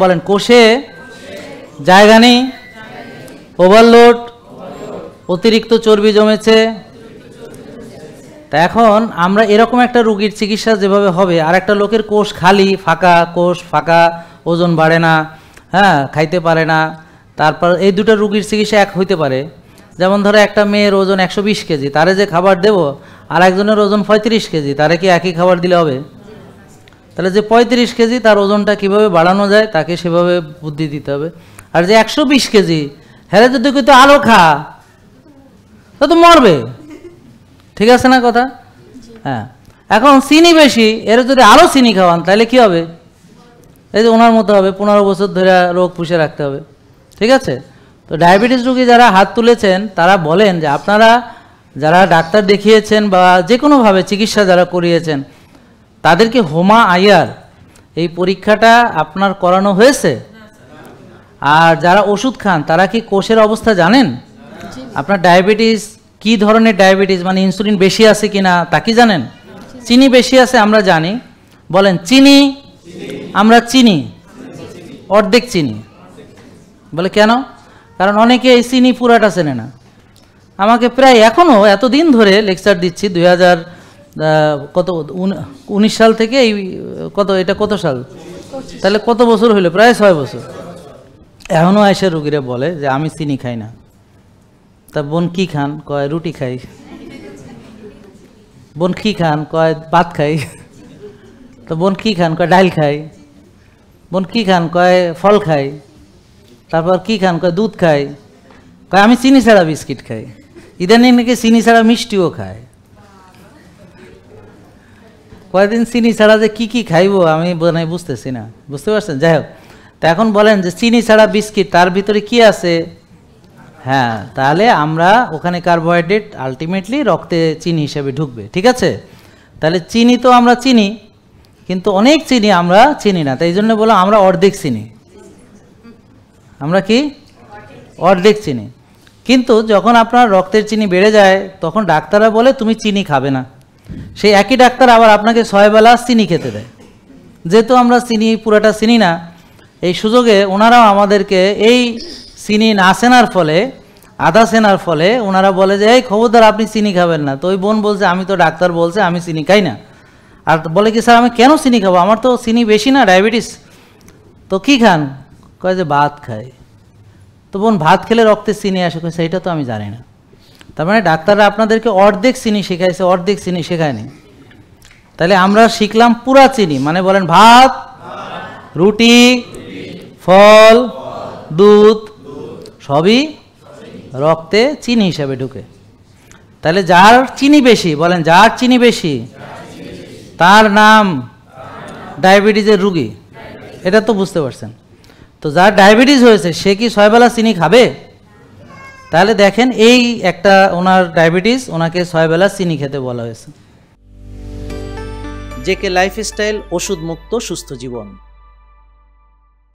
বলেন কোষে জায়গা নেই, ওভারলোড, অতিরিক্ত চর্বি জমেছে। তা এখন আমরা এরকম একটা রোগীর চিকিৎসা যেভাবে হবে, আর একটা লোকের কোষ খালি ফাঁকা, কোষ ফাঁকা, ওজন বাড়ে না, হ্যাঁ, খাইতে পারে না, তারপর এই দুটো রোগীর চিকিৎসা এক হইতে পারে। যেমন ধরো একটা মেয়ের ওজন 120 কেজি, তারে যে খাবার দেব, আর একজনের ওজন 35 কেজি, তারে কি একই খাবার দিলে হবে? তাহলে যে 35 কেজি তার ওজনটা কিভাবে বাড়ানো যায় তাকে সেভাবে বুদ্ধি দিতে হবে। আর যে 120 কেজি হ্যাঁ যদি কিন্তু আলো খা তো মরবে, ঠিক আছে না কথা? হ্যাঁ, এখন চিনি বেশি, এর যদি আরও চিনি খাওয়ান তাহলে কি হবে? এই যে ওনার মতো হবে, 15 বছর ধরে রোগ পুষে রাখতে হবে, ঠিক আছে? তো ডায়াবেটিস রোগী যারা হাত তুলেছেন তারা বলেন যে আপনারা যারা ডাক্তার দেখিয়েছেন বা যে কোনোভাবে চিকিৎসা যারা করিয়েছেন তাদেরকে হোমা আয়ার এই পরীক্ষাটা আপনার করানো হয়েছে? আর যারা ওষুধ খান তারা কি কোষের অবস্থা জানেন? আপনার ডায়াবেটিস কি ধরনের ডায়াবেটিস, মানে ইনসুলিন বেশি আছে কিনা তা কি জানেন? চিনি বেশি আছে আমরা জানি, বলেন চিনি, আমরা চিনি অর্ধেক চিনি, বলে কেন? কারণ অনেকে এই চিনি পুরাটা চেনে না। আমাকে প্রায় এখনও এতদিন ধরে লেকচার দিচ্ছি, 2019 সাল থেকে এই এটা কত সাল, তাহলে কত বছর হইলো? প্রায় 6 বছর। এখনও এসে রুগীরা বলে যে আমি চিনি খাই না। তা বোন কি খান? কয় রুটি খাই। বোন কি খান? কয় ভাত খাই। তো বোন কি খান? কয় ডাল খাই। বোন কি খান? কয় ফল খাই। তারপর কি খান? কয় দুধ খাই। কয় আমি চিনি ছাড়া বিস্কিট খাই। ইদানিং নাকি চিনি ছাড়া মিষ্টিও খায়। কয়েকদিন চিনি ছাড়া যে কি খাইবো আমি বুঝতেছি না, বুঝতে পারছেন? যাই হোক, তা এখন বলেন যে চিনি ছাড়া বিস্কিট, তার ভিতরে কি আছে? হ্যাঁ, তাহলে আমরা ওখানে কার্বোহাইড্রেট আলটিমেটলি রক্তে চিনি হিসেবে ঢুকবে, ঠিক আছে? তাহলে চিনি তো আমরা চিনি, কিন্তু অনেক চিনি আমরা চিনি না, তাই জন্য বললাম আমরা অর্ধেক চিনি। আমরা কি অর্ধেক চিনি। কিন্তু যখন আপনার রক্তের চিনি বেড়ে যায় তখন ডাক্তাররা বলে তুমি চিনি খাবে না। সেই একই ডাক্তার আবার আপনাকে 6 বেলা চিনি খেতে দেয়। যেহেতু আমরা চিনি পুরাটা চিনি না, এই সুযোগে ওনারাও আমাদেরকে এই চিনি না চেনার ফলে, আধা চেনার ফলে ওনারা বলে যে এই খবরদার আপনি চিনি খাবেন না। তো ওই বোন বলছে আমি তো ডাক্তার বলছে আমি চিনি খাই না। আর বলে কি স্যার আমি কেন চিনি খাবো, আমার তো চিনি বেশি না, ডায়াবেটিস। তো কি খান? কয় যে ভাত খাই। তো বোন ভাত খেলে রক্তে চিনি আসে? কয় সেইটা তো আমি জানি না। তার মানে ডাক্তাররা আপনাদেরকে অর্ধেক চিনি শেখাইছে, অর্ধেক চিনি শেখায়নি। তাহলে আমরা শিখলাম পুরা চিনি, মানে বলেন ভাত, রুটি, ফল, দুধ সবই রক্তে চিনি হিসাবে ঢুকে। তাহলে যার চিনি বেশি, বলেন যার চিনি বেশি তার নাম ডায়াবেটিসের রুগী। এটা তো বুঝতে পারছেন? তো যার ডায়াবেটিস হয়েছে সে কি 6 বেলা চিনি খাবে? তাহলে দেখেন এই একটা ওনার ডায়াবেটিস, ওনাকে 6 বেলা চিনি খেতে বলা হয়েছে। জেকে লাইফস্টাইল, ওষুধ মুক্ত সুস্থ জীবন।